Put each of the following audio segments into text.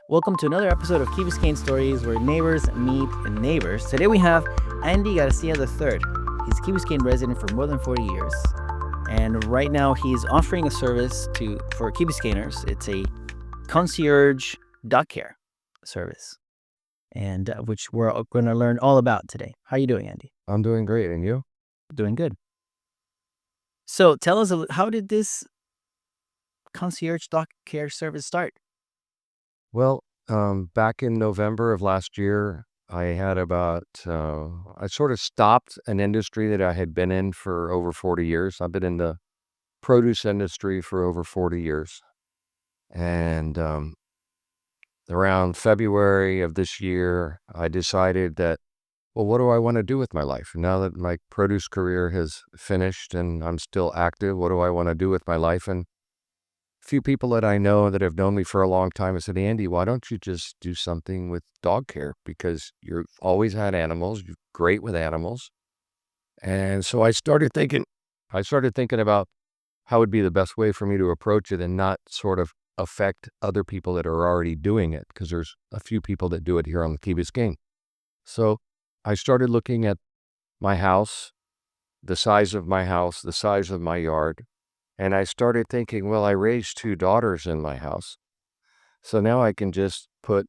Welcome to another episode of Key Biscayne Stories where neighbors meet neighbors. Today we have Andy Garcia III. He's a Key Biscayne resident for more than 40 years. And right now he's offering a service for Key Biscayners. It's a concierge dog care service, and which we're going to learn all about today. How are you doing, Andy? I'm doing great, and you? Doing good. So tell us, how did this concierge dog care service start? Well, back in November of last year, I sort of stopped an industry that I had been in for over 40 years. I've been in the produce industry for over 40 years. And around February of this year, I decided that, well, what do I want to do with my life? Now that my produce career has finished and I'm still active, what do I want to do with my life? And few people that I know that have known me for a long time have said, Andy, why don't you just do something with dog care? Because you've always had animals, you're great with animals. And so I started thinking about how would be the best way for me to approach it and not sort of affect other people that are already doing it, because there's a few people that do it here on the Key Biscayne. So I started looking at my house, the size of my house, the size of my yard. And I started thinking, well, I raised two daughters in my house. So now I can just put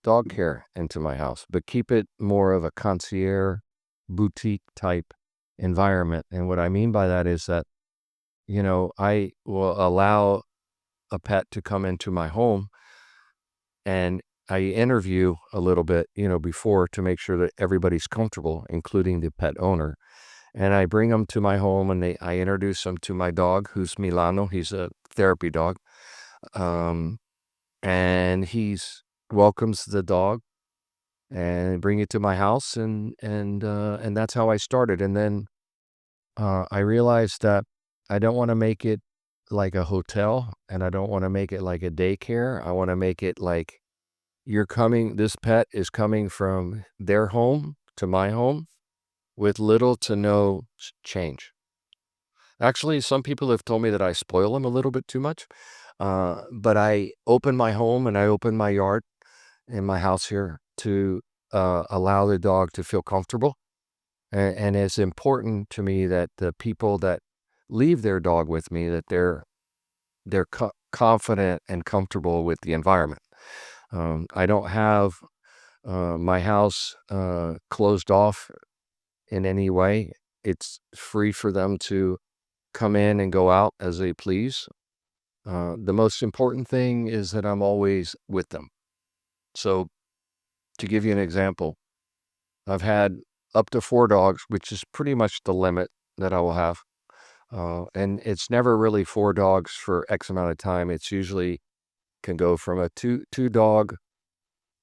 dog care into my house, but keep it more of a concierge boutique type environment. And what I mean by that is that, I will allow a pet to come into my home and I interview a little bit, before to make sure that everybody's comfortable, including the pet owner. And I bring them to my home and I introduce them to my dog, who's Milano. He's a therapy dog. And he's welcomes the dog and bring it to my house. And that's how I started. And then I realized that I don't want to make it like a hotel and I don't want to make it like a daycare. I want to make it like this pet is coming from their home to my home with little to no change. Actually, some people have told me that I spoil them a little bit too much, but I open my home and I open my yard in my house here to allow the dog to feel comfortable. And it's important to me that the people that leave their dog with me, that they're confident and comfortable with the environment. I don't have my house closed off in any way. It's free for them to come in and go out as they please. The most important thing is that I'm always with them. So to give you an example, I've had up to 4 dogs, which is pretty much the limit that I will have. And it's never really 4 dogs for X amount of time. It's usually can go from a two dog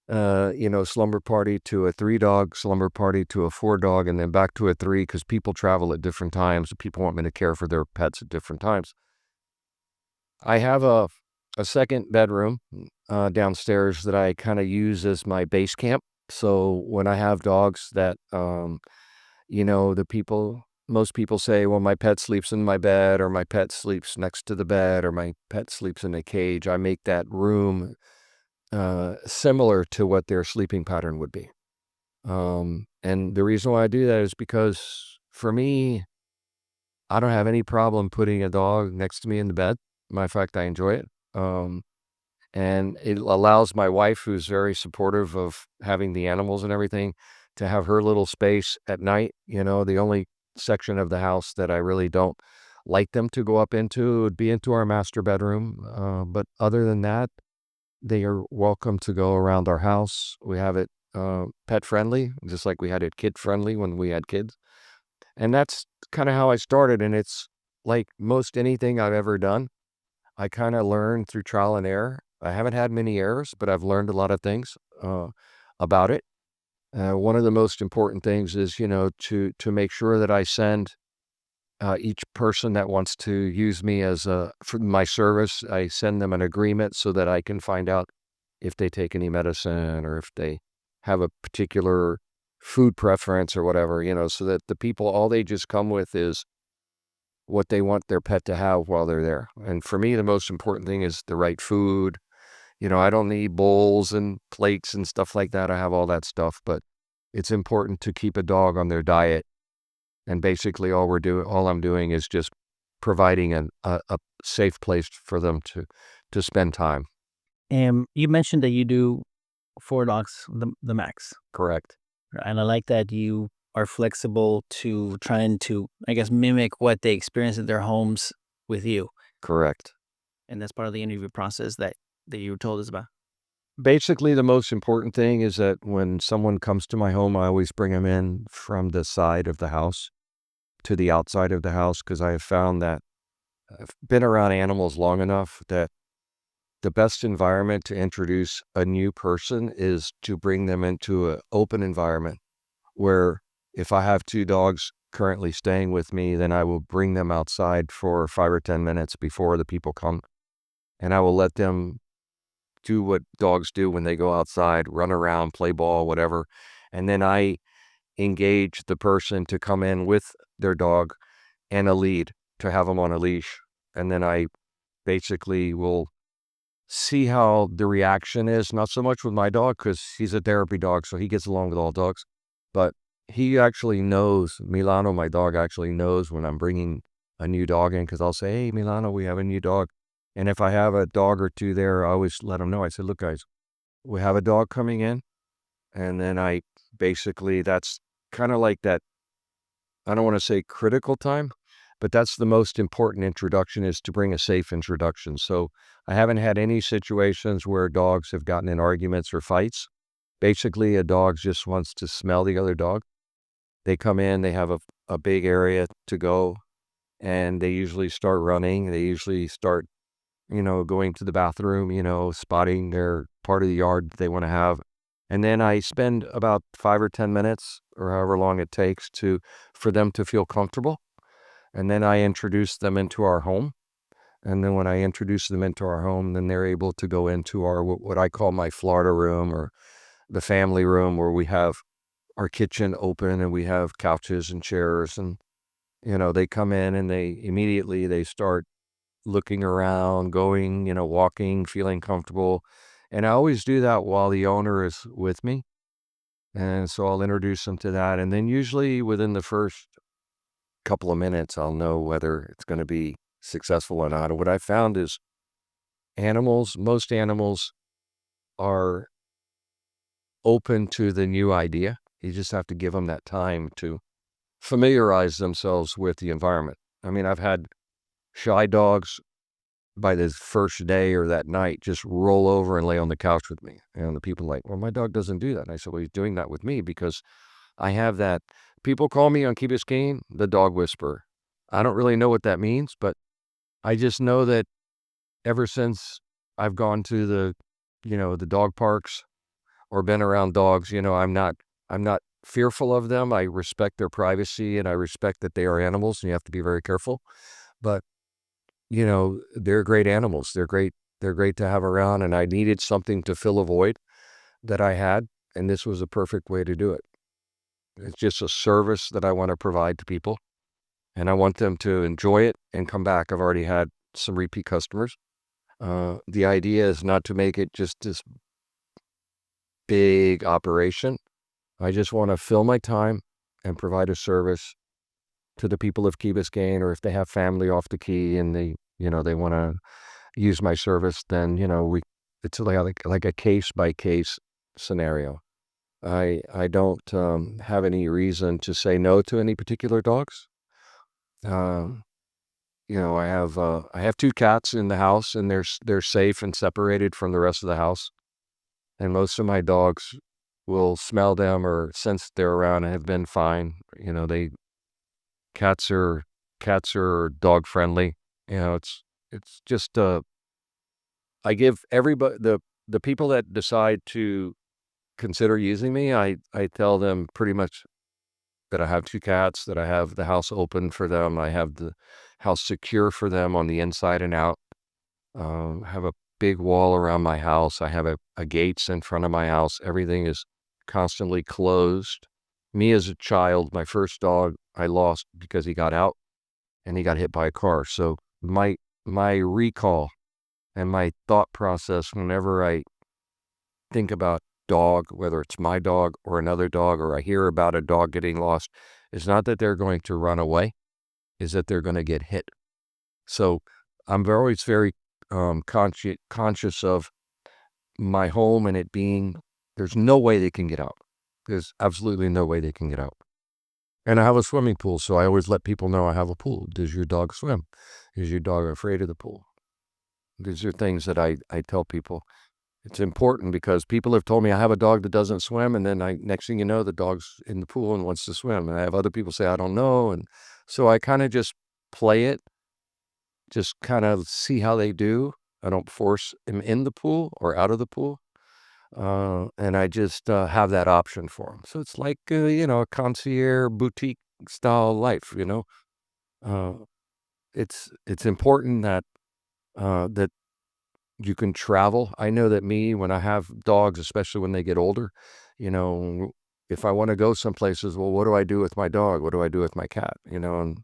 slumber party to a 3-dog slumber party to a 4-dog and then back to a 3, because people travel at different times. People want me to care for their pets at different times. I have a second bedroom downstairs that I kind of use as my base camp. So when I have dogs that, most people say, well, my pet sleeps in my bed, or my pet sleeps next to the bed, or my pet sleeps in a cage. I make that room similar to what their sleeping pattern would be. And the reason why I do that is because for me, I don't have any problem putting a dog next to me in the bed. Matter of fact, I enjoy it. And it allows my wife, who's very supportive of having the animals and everything, to have her little space at night. The only section of the house that I really don't like them to go up into would be into our master bedroom. But other than that, they are welcome to go around our house. We have it pet friendly, just like we had it kid friendly when we had kids. And that's kind of how I started. And it's like most anything I've ever done, I kind of learned through trial and error. I haven't had many errors, but I've learned a lot of things about it. One of the most important things is, to make sure that I send each person that wants to use me for my service, I send them an agreement so that I can find out if they take any medicine or if they have a particular food preference or whatever, so that the people, all they just come with is what they want their pet to have while they're there. And for me, the most important thing is the right food, I don't need bowls and plates and stuff like that. I have all that stuff, but it's important to keep a dog on their diet. And basically all I'm doing is just providing a safe place for them to spend time. And you mentioned that you do 4 dogs, the max. Correct. And I like that you are flexible to trying to, I guess, mimic what they experience in their homes with you. Correct. And that's part of the interview process that you told us about. Basically, the most important thing is that when someone comes to my home, I always bring them in from the side of the house to the outside of the house, because I have found that I've been around animals long enough that the best environment to introduce a new person is to bring them into an open environment where if I have 2 dogs currently staying with me, then I will bring them outside for 5 or 10 minutes before the people come. And I will let them do what dogs do when they go outside, run around, play ball, whatever. And then I engage the person to come in with their dog and a lead, to have them on a leash. And then I basically will see how the reaction is, not so much with my dog because he's a therapy dog, so he gets along with all dogs. But he actually knows, Milano, my dog, actually knows when I'm bringing a new dog in, because I'll say, hey, Milano, we have a new dog. And if I have a dog or two there, I always let him know. I said, look, guys, we have a dog coming in. And then I basically, that's kind of like that, I don't want to say critical time, but that's the most important introduction, is to bring a safe introduction. So I haven't had any situations where dogs have gotten in arguments or fights. Basically, a dog just wants to smell the other dog. They come in, they have a big area to go, and they usually start running. They usually start, going to the bathroom, spotting their part of the yard that they want to have. And then I spend about 5 or 10 minutes or however long it takes for them to feel comfortable. And then I introduce them into our home. And then when I introduce them into our home, then they're able to go into our, what I call my Florida room, or the family room, where we have our kitchen open and we have couches and chairs. And, they come in and they start looking around, going, walking, feeling comfortable. And I always do that while the owner is with me. And so I'll introduce them to that. And then usually within the first couple of minutes, I'll know whether it's going to be successful or not. And what I found is most animals are open to the new idea. You just have to give them that time to familiarize themselves with the environment. I mean, I've had shy dogs by the first day or that night just roll over and lay on the couch with me. And the people are like, well, my dog doesn't do that. And I said, well, he's doing that with me because I have that. People call me on Key Biscayne the dog whisperer. I don't really know what that means, but I just know that ever since I've gone to the dog parks or been around dogs, I'm not fearful of them. I respect their privacy and I respect that they are animals and you have to be very careful. But, they're great animals. They're great. They're great to have around. And I needed something to fill a void that I had. And this was a perfect way to do it. It's just a service that I want to provide to people. And I want them to enjoy it and come back. I've already had some repeat customers. The idea is not to make it just this big operation. I just want to fill my time and provide a service to the people of Key Biscayne, or if they have family off the Key and they want to use my service, then, it's like a case by case scenario. I don't have any reason to say no to any particular dogs. Um, I have 2 cats in the house, and they're safe and separated from the rest of the house. And most of my dogs will smell them or sense they're around and have been fine. They cats are dog friendly. It's just I give everybody, the people that decide to consider using me, I tell them pretty much that I have 2 cats, that I have the house open for them. I have the house secure for them on the inside and out. I have a big wall around my house. I have a gates in front of my house. Everything is constantly closed. Me as a child, my first dog I lost because he got out and he got hit by a car. So my recall And my thought process whenever I think about dog, whether it's my dog or another dog, or I hear about a dog getting lost, is not that they're going to run away, is that they're going to get hit. So I'm always very conscious of my home and it being, there's no way they can get out. There's absolutely no way they can get out. And I have a swimming pool, so I always let people know I have a pool. Does your dog swim? Is your dog afraid of the pool? These are things that I tell people. It's important because people have told me I have a dog that doesn't swim, and then next thing you know, the dog's in the pool and wants to swim. And I have other people say, I don't know. And so I kind of just play it, just kind of see how they do. I don't force them in the pool or out of the pool. And I just have that option for them. So it's like, a concierge boutique style life, Uh, it's important that you can travel. I know that when I have dogs, especially when they get older, if I want to go some places, well, what do I do with my dog? What do I do with my cat? And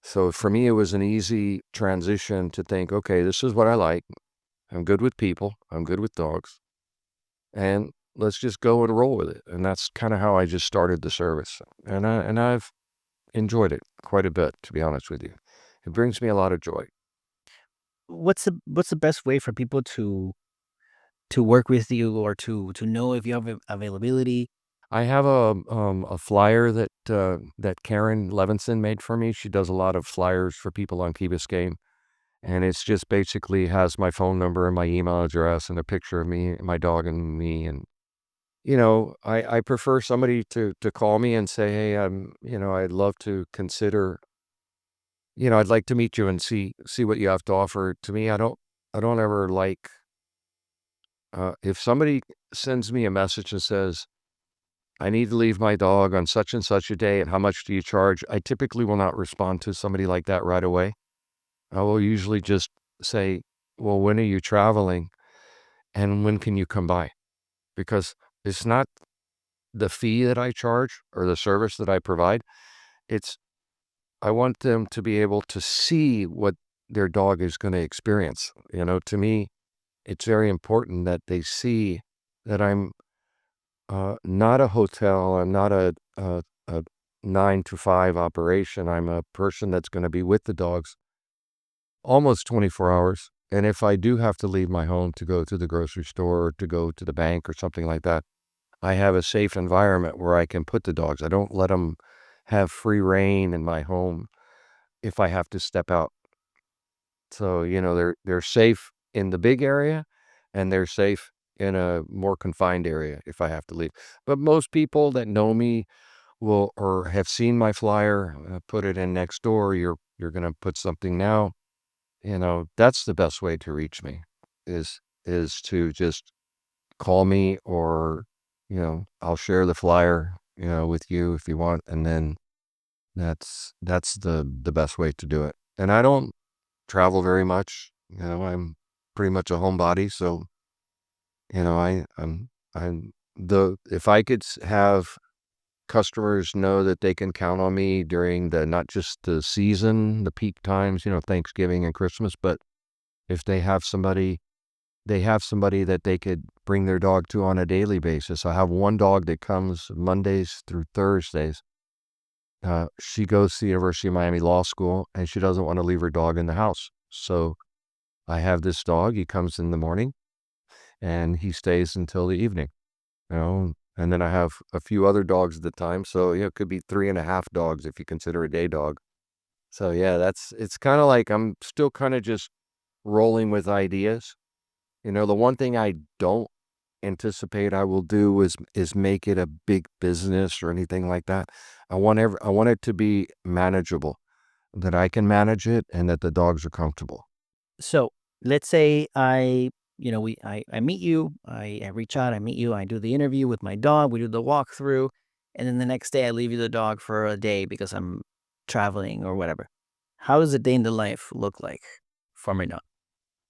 so for me, it was an easy transition to think, okay, this is what I like. I'm good with people. I'm good with dogs. And let's just go and roll with it. And that's kind of how I just started the service. And I've enjoyed it quite a bit, to be honest with you. It brings me a lot of joy. What's the best way for people to work with you or to know if you have availability? I have a flyer that Karen Levinson made for me. She does a lot of flyers for people on Key Biscayne, and it's just basically has my phone number and my email address and a picture of me, my dog, and me. And I prefer somebody to call me and say, hey, I'd love to consider. I'd like to meet you and see what you have to offer. To me, I don't ever like if somebody sends me a message and says, I need to leave my dog on such and such a day, and how much do you charge? I typically will not respond to somebody like that right away. I will usually just say, well, when are you traveling and when can you come by? Because it's not the fee that I charge or the service that I provide. It's, I want them to be able to see what their dog is going to experience. To me, it's very important that they see that I'm not a hotel. I'm not a 9 to 5 operation. I'm a person that's going to be with the dogs almost 24 hours. And if I do have to leave my home to go to the grocery store or to go to the bank or something like that, I have a safe environment where I can put the dogs. I don't let them have free reign in my home if I have to step out. So, they're safe in the big area and they're safe in a more confined area if I have to leave. But most people that know me will or have seen my flyer, put it in next door. You're going to put something now. That's the best way to reach me is to just call me or, I'll share the flyer, with you if you want. And then that's the best way to do it. And I don't travel very much. I'm pretty much a homebody. So, I'm if I could have customers know that they can count on me during not just the season, the peak times, Thanksgiving and Christmas, but if they have somebody that they could bring their dog to on a daily basis. I have one dog that comes Mondays through Thursdays. She goes to the University of Miami Law School and she doesn't want to leave her dog in the house. So I have this dog. He comes in the morning and he stays until the evening, and then I have a few other dogs at the time. So, it could be 3.5 dogs if you consider a day dog. So yeah, it's kind of like I'm still kind of just rolling with ideas. The one thing I don't anticipate I will do is make it a big business or anything like that. I want it to be manageable, that I can manage it and that the dogs are comfortable. So let's say I meet you, I reach out, I meet you, I do the interview with my dog, we do the walkthrough, and then the next day I leave you the dog for a day because I'm traveling or whatever. How does a day in the life look like for my dog?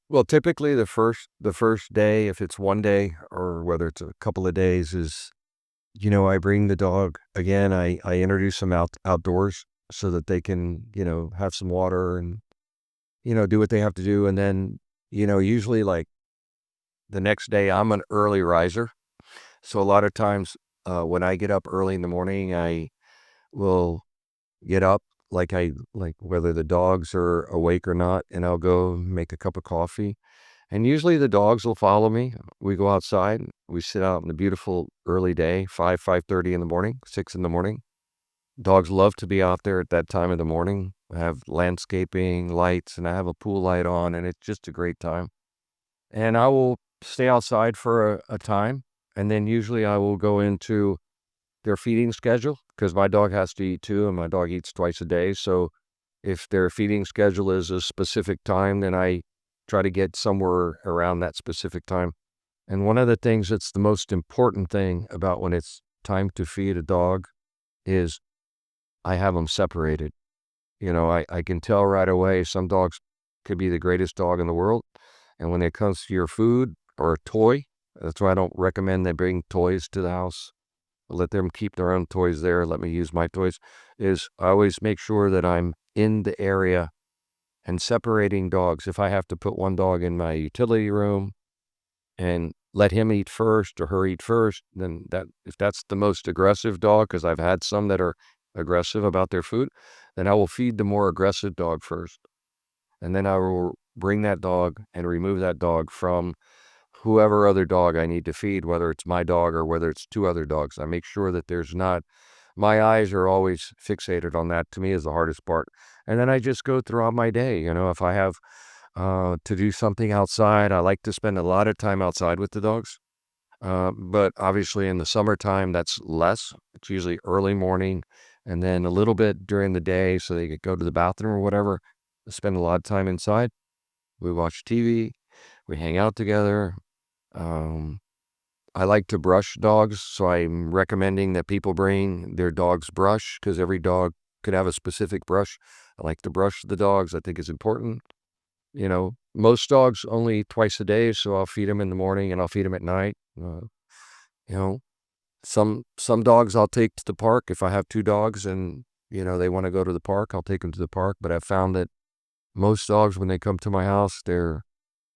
Well, typically the first day, if it's one day or whether it's a couple of days, is I bring the dog again. I introduce them outdoors so that they can have some water and do what they have to do, and then Usually like the next day I'm an early riser. So a lot of times when I get up early in the morning, I will get up like whether the dogs are awake or not, and I'll go make a cup of coffee. And usually the dogs will follow me. We go outside, we sit out in the beautiful early day, 5:30 in the morning, 6 in the morning. Dogs love to be out there at that time of the morning. I have landscaping, lights, and I have a pool light on, and it's just a great time. And I will stay outside for a time, and then usually I will go into their feeding schedule because my dog has to eat too, and my dog eats twice a day. So if their feeding schedule is a specific time, then I try to get somewhere around that specific time. And one of the things that's the most important thing about when it's time to feed a dog is I have them separated. I can tell right away some dogs could be the greatest dog in the world. And when it comes to your food or a toy, that's why I don't recommend they bring toys to the house. Let them keep their own toys there. Let me use my toys. Is I always make sure that I'm in the area and separating dogs. If I have to put one dog in my utility room and let him eat first or her eat first, then if that's the most aggressive dog, because I've had some that are aggressive about their food, then I will feed the more aggressive dog first. And then I will bring that dog and remove that dog from whoever other dog I need to feed, whether it's my dog or whether it's two other dogs. I make sure that there's not, my eyes are always fixated on that. To me is the hardest part. And then I just go throughout my day. If I have to do something outside, I like to spend a lot of time outside with the dogs. But obviously in the summertime, that's less. It's usually early morning and then a little bit during the day so they could go to the bathroom or whatever. I spend a lot of time inside. We watch TV, we hang out together. Um, I like to brush dogs, so I'm recommending that people bring their dog's brush because every dog could have a specific brush. I like to brush the dogs. I think it's important. Most dogs only eat twice a day, so I'll feed them in the morning and I'll feed them at night. You know, some dogs I'll take to the park. If I have two dogs and they want to go to the park, I'll take them to the park. But I've found that most dogs, when they come to my house, there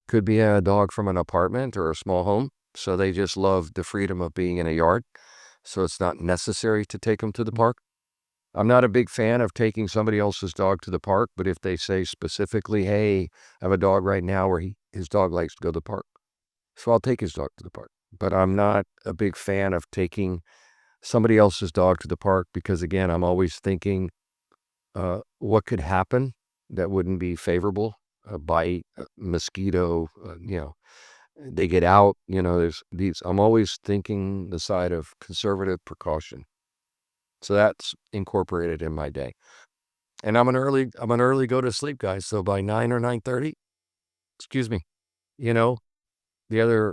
could be a dog from an apartment or a small home. So they just love the freedom of being in a yard. So it's not necessary to take them to the park. I'm not a big fan of taking somebody else's dog to the park, but if they say specifically, hey, I have a dog right now where his dog likes to go to the park, so I'll take his dog to the park. But I'm not a big fan of taking somebody else's dog to the park because, again, I'm always thinking what could happen that wouldn't be favorable. A bite, a mosquito, they get out, there's these, I'm always thinking the side of conservative precaution. So that's incorporated in my day. And I'm an early go to sleep guy. So by 9 or 9:30, excuse me, you know,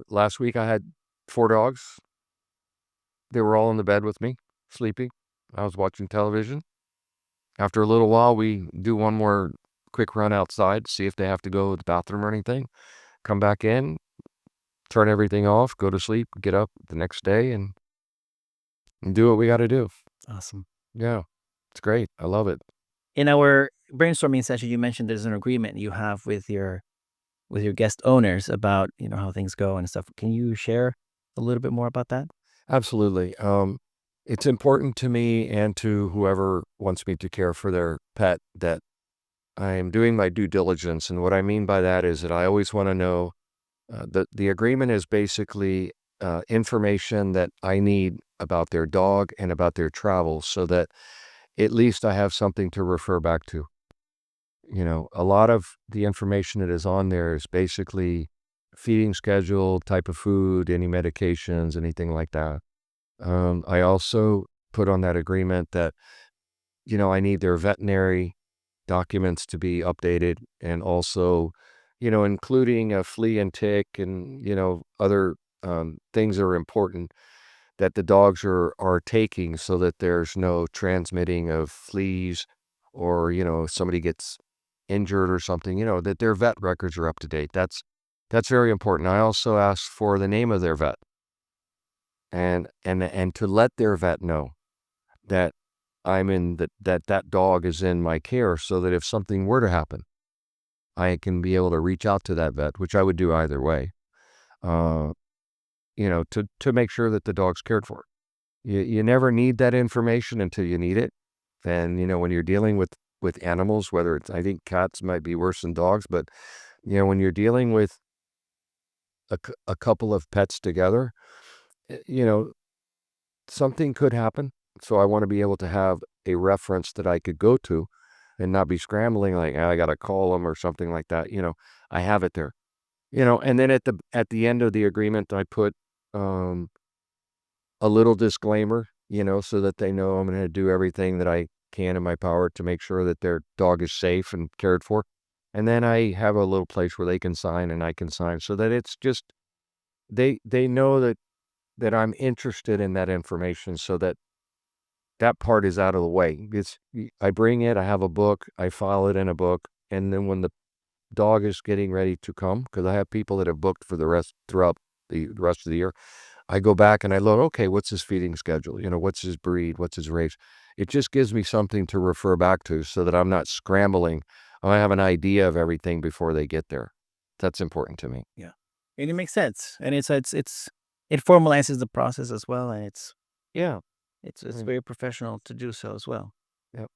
last week I had 4 dogs. They were all in the bed with me, sleeping. I was watching television. After a little while, we do one more quick run outside, see if they have to go to the bathroom or anything. Come back in, turn everything off, go to sleep, get up the next day and do what we got to do. Awesome. Yeah, it's great. I love it. In our brainstorming session, you mentioned there's an agreement you have with your guest owners about how things go and stuff. Can you share a little bit more about that? Absolutely. It's important to me and to whoever wants me to care for their pet that I am doing my due diligence. And what I mean by that is that I always want to know the agreement is basically information that I need about their dog and about their travels so that at least I have something to refer back to. A lot of the information that is on there is basically feeding schedule, type of food, any medications, anything like that. I also put on that agreement that, I need their veterinary documents to be updated and also, including a flea and tick and, other things that are important that the dogs are taking so that there's no transmitting of fleas or, if somebody gets injured or something, that their vet records are up to date. That's very important. I also asked for the name of their vet and to let their vet know that I'm in that dog is in my care so that if something were to happen, I can be able to reach out to that vet, which I would do either way, uh, to make sure that the dog's cared for. You never need that information until you need it. And, when you're dealing with animals, whether it's, I think cats might be worse than dogs, but, when you're dealing with a couple of pets together, eh, you know, something could happen. So I want to be able to have a reference that I could go to and not be scrambling like, "Ah, I got to call them or something like that. I have it there, and then at the end of the agreement, I put, um, a little disclaimer, so that they know I'm going to do everything that I can in my power to make sure that their dog is safe and cared for. And then I have a little place where they can sign and I can sign so that it's just, they know that I'm interested in that information so that that part is out of the way. I bring it, I have a book, I file it in a book. And then when the dog is getting ready to come, because I have people that have booked for the rest throughout the rest of the year, I go back and I look, okay, what's his feeding schedule? What's his breed? What's his race? It just gives me something to refer back to so that I'm not scrambling. I have an idea of everything before they get there. That's important to me. Yeah. And it makes sense. And it formalizes the process as well. And Yeah. it's Mm, very professional to do so as well. yep.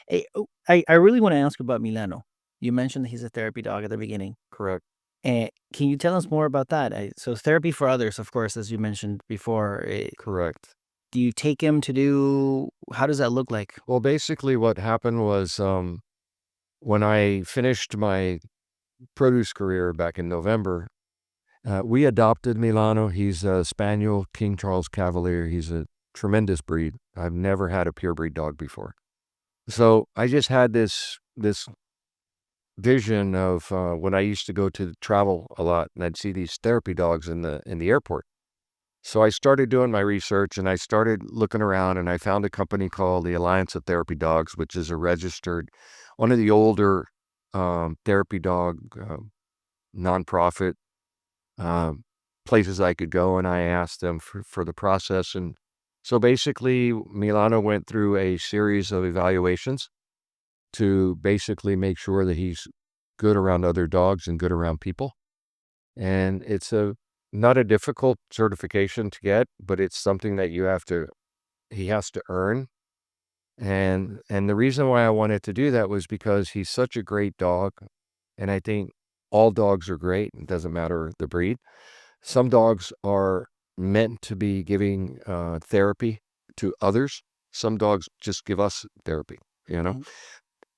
Hey, I really want to ask about Milano. You mentioned that he's a therapy dog at the beginning. Correct. And can you tell us more about that? So therapy for others, of course, as you mentioned before. Correct. Do you take him to do? How does that look like? Well, basically what happened was, when I finished my produce career back in November, we adopted Milano. He's a Spaniel, King Charles Cavalier. He's a tremendous breed. I've never had a purebred dog before. So I just had this vision of, when I used to go to travel a lot and I'd see these therapy dogs in the airport. So I started doing my research and I started looking around and I found a company called the Alliance of Therapy Dogs, which is a registered, one of the older, therapy dog, nonprofit, um, places I could go. And I asked them for the process. And so basically Milano went through a series of evaluations to basically make sure that he's good around other dogs and good around people. And it's not a difficult certification to get, but it's something that he has to earn. And the reason why I wanted to do that was because he's such a great dog. And I think all dogs are great. It doesn't matter the breed. Some dogs are meant to be giving, therapy to others. Some dogs just give us therapy, you know? Mhm.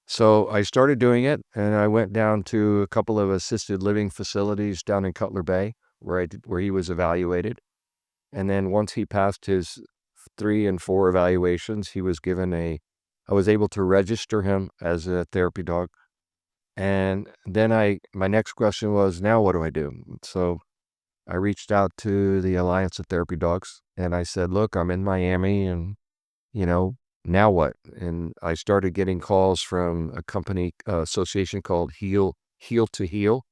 So I started doing it, and I went down to a couple of assisted living facilities down in Cutler Bay where he was evaluated. And then once he passed his 3 and 4 evaluations, I was able to register him as a therapy dog. And then my next question was, now what do I do? So I reached out to the Alliance of Therapy Dogs and I said, look, I'm in Miami and you know, now what? And I started getting calls from a company, association called Heel to Heal.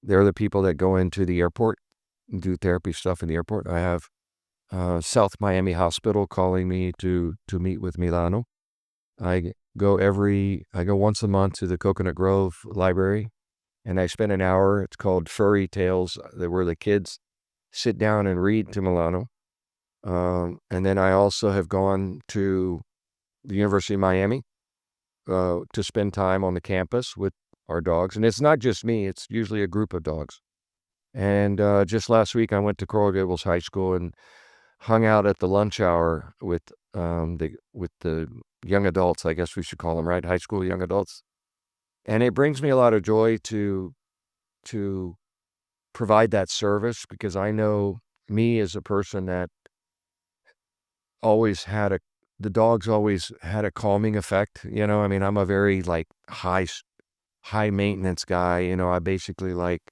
They're the people that go into the airport and do therapy stuff in the airport. I have, South Miami Hospital calling me to meet with Milano. I go once a month to the Coconut Grove Library and I spend an hour. It's called Furry Tales, where the kids sit down and read to Milano. And then I also have gone to the University of Miami, to spend time on the campus with our dogs. And it's not just me, it's usually a group of dogs. And just last week, I went to Coral Gables High School and hung out at the lunch hour with the young adults, I guess we should call them, right? High school young adults. And it brings me a lot of joy to provide that service because I know me as a person that always had a the dogs always had a calming effect. I mean, I'm a very like high maintenance guy. I basically like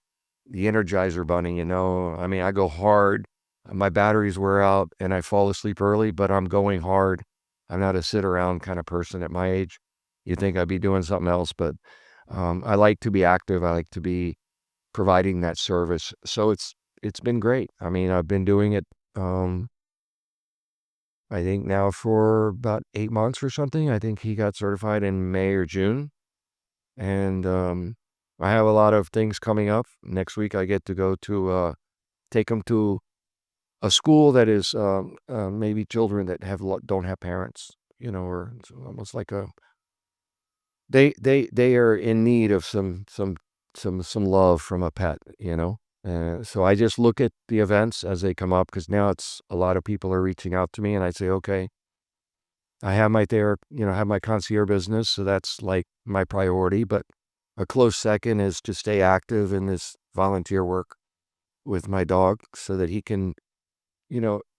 the Energizer Bunny. I mean, I go hard. My batteries wear out and I fall asleep early, but I'm going hard. I'm not a sit around kind of person at my age. You'd think I'd be doing something else, but I like to be active. I like to be providing that service. So it's been great. I mean, I've been doing it. I think now for about 8 months or something. I think he got certified in May or June. And I have a lot of things coming up. Next week, I get to go to take them to a school that is maybe children that don't have parents, or it's almost like they are in need of some love from a pet, so I just look at the events as they come up, because now it's a lot of people are reaching out to me, and I say, okay, I have have my concierge business, so that's like my priority, but a close second is to stay active in this volunteer work with my dog so that he can,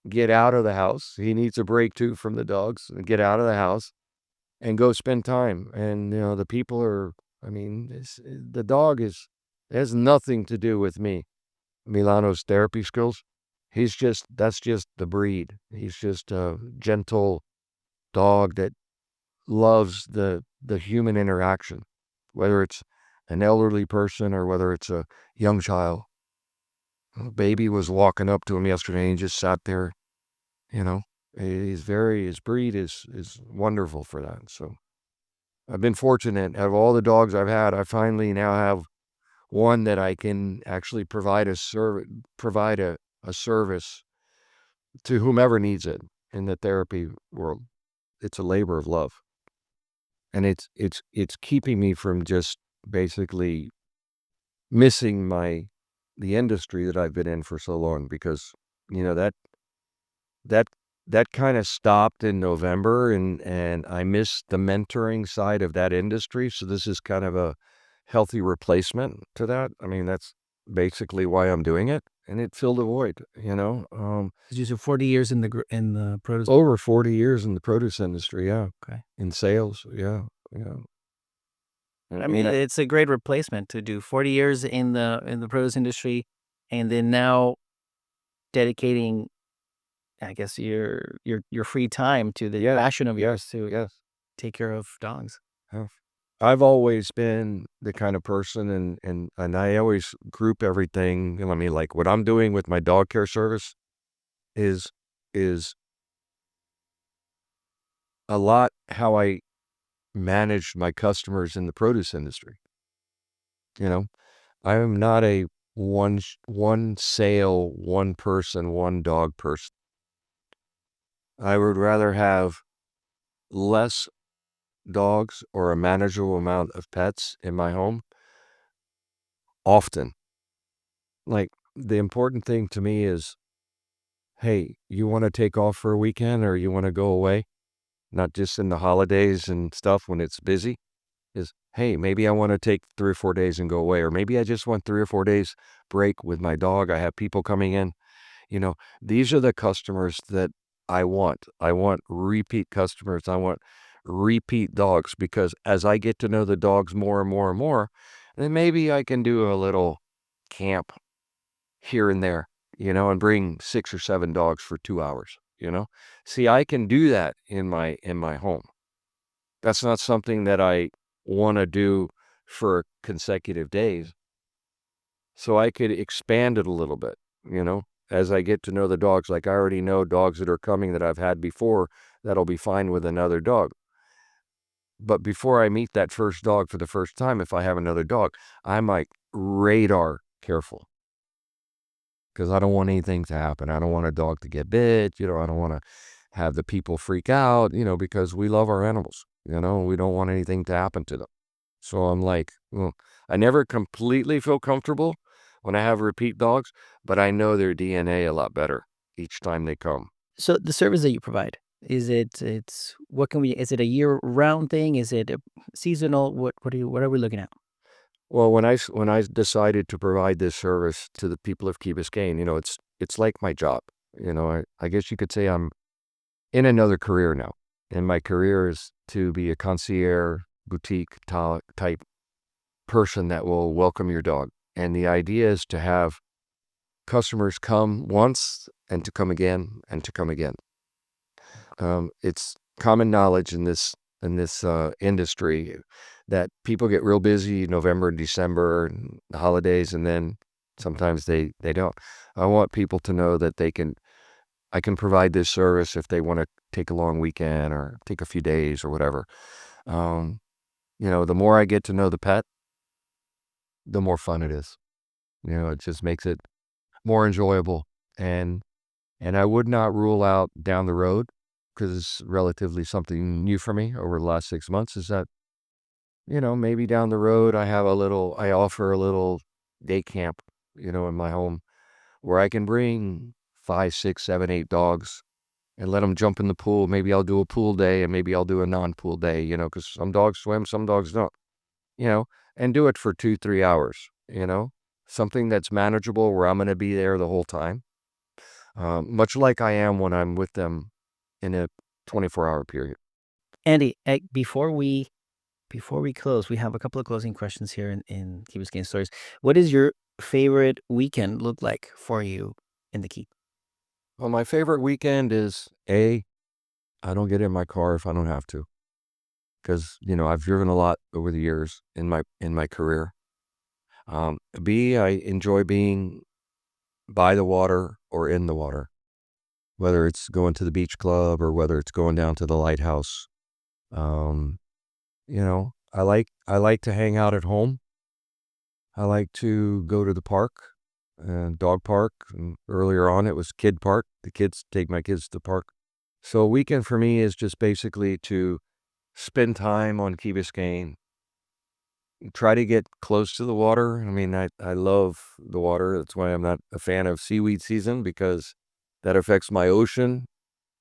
get out of the house. He needs a break too from the dogs, and get out of the house and go spend time. And, the people are, I mean, the dog has nothing to do with me. Milano's therapy skills. That's just the breed. He's just a gentle dog that loves the human interaction, whether it's an elderly person or whether it's a young child. A baby was walking up to him yesterday and he just sat there, you know. His breed is wonderful for that. So I've been fortunate. Out of all the dogs I've had, I finally now have one that I can actually provide a service to whomever needs it in the therapy world. It's a labor of love. And it's keeping me from just basically missing the industry that I've been in for so long, because you know that that that kind of stopped in November, and I missed the mentoring side of that industry. So this is kind of a healthy replacement to that. I mean, that's basically why I'm doing it, and it filled a void. 'Cause you said 40 years in the produce. Over 40 years in the produce industry, yeah, Okay. in sales, yeah, yeah. I mean, it's a great replacement to do 40 years in the produce industry, and then now dedicating, I guess, your free time to the Yeah, passion of yours yes, to yes. take care of dogs. Yeah. I've always been the kind of person, and I always group everything. I mean, like what I'm doing with my dog care service is is a lot how I manage my customers in the produce industry. You know, I am not a one sale, one person, one dog person. I would rather have less dogs or a manageable amount of pets in my home often. Like, the important thing to me is, hey, you want to take off for a weekend or you want to go away? Not just in the holidays and stuff when it's busy. Is, hey, maybe I want to take 3 or 4 days and go away. Or maybe I just want 3 or 4 days break with my dog. I have people coming in. These are the customers that I want. I want repeat customers. I want repeat dogs, because as I get to know the dogs more and more and more, then maybe I can do a little camp here and there, and bring 6 or 7 dogs for 2 hours. See, I can do that in my home. That's not something that I want to do for consecutive days. So I could expand it a little bit, as I get to know the dogs. Like, I already know dogs that are coming that I've had before that'll be fine with another dog. But before I meet that first dog for the first time, if I have another dog, I'm like radar careful, because I don't want anything to happen. I don't want a dog to get bit. I don't want to have the people freak out, because we love our animals, we don't want anything to happen to them. So I'm like, well, I never completely feel comfortable when I have repeat dogs, but I know their DNA a lot better each time they come. So the service that you provide, it's what can we is it a year-round thing? Is it a seasonal? What are we looking at? Well, when I decided to provide this service to the people of Key Biscayne, it's like my job. I guess you could say I'm in another career now. And my career is to be a concierge boutique type person that will welcome your dog. And the idea is to have customers come once and to come again and to come again. It's common knowledge in this industry that people get real busy November and December and the holidays, and then sometimes they don't. I want people to know that I can provide this service if they want to take a long weekend or take a few days or whatever. The more I get to know the pet, the more fun it is. It just makes it more enjoyable. And I would not rule out down the road, because it's relatively something new for me over the last 6 months, is that, maybe down the road I offer a little day camp, in my home, where I can bring 5, 6, 7, 8 dogs and let them jump in the pool. Maybe I'll do a pool day and maybe I'll do a non-pool day, because some dogs swim, some dogs don't, you know, and do it for 2, 3 hours, something that's manageable where I'm going to be there the whole time. Much like I am when I'm with them in a 24-hour period. Andy, before we close, we have a couple of closing questions here in Key Biscayne Stories. What does your favorite weekend look like for you in the Key? Well, my favorite weekend is I don't get in my car if I don't have to, because I've driven a lot over the years in my career. B, I enjoy being by the water or in the water, whether it's going to the beach club or whether it's going down to the lighthouse. I like to hang out at home. I like to go to the park, dog park. And earlier on, it was kid park. Take my kids to the park. So a weekend for me is just basically to spend time on Key Biscayne, try to get close to the water. I mean, I love the water. That's why I'm not a fan of seaweed season, because that affects my ocean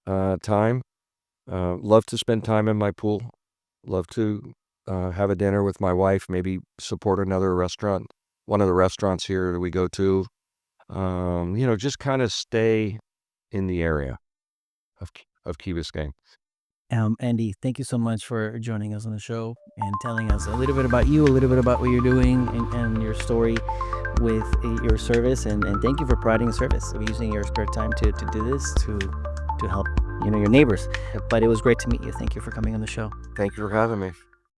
time. Love to spend time in my pool. Love to have a dinner with my wife, maybe support another restaurant, one of the restaurants here that we go to. Just kind of stay in the area of Key Biscayne. Andy, thank you so much for joining us on the show and telling us a little bit about you, a little bit about what you're doing, and your story with your service. And thank you for providing a service of using your spare time to do this, to help your neighbors. But it was great to meet you. Thank you for coming on the show. Thank you for having me.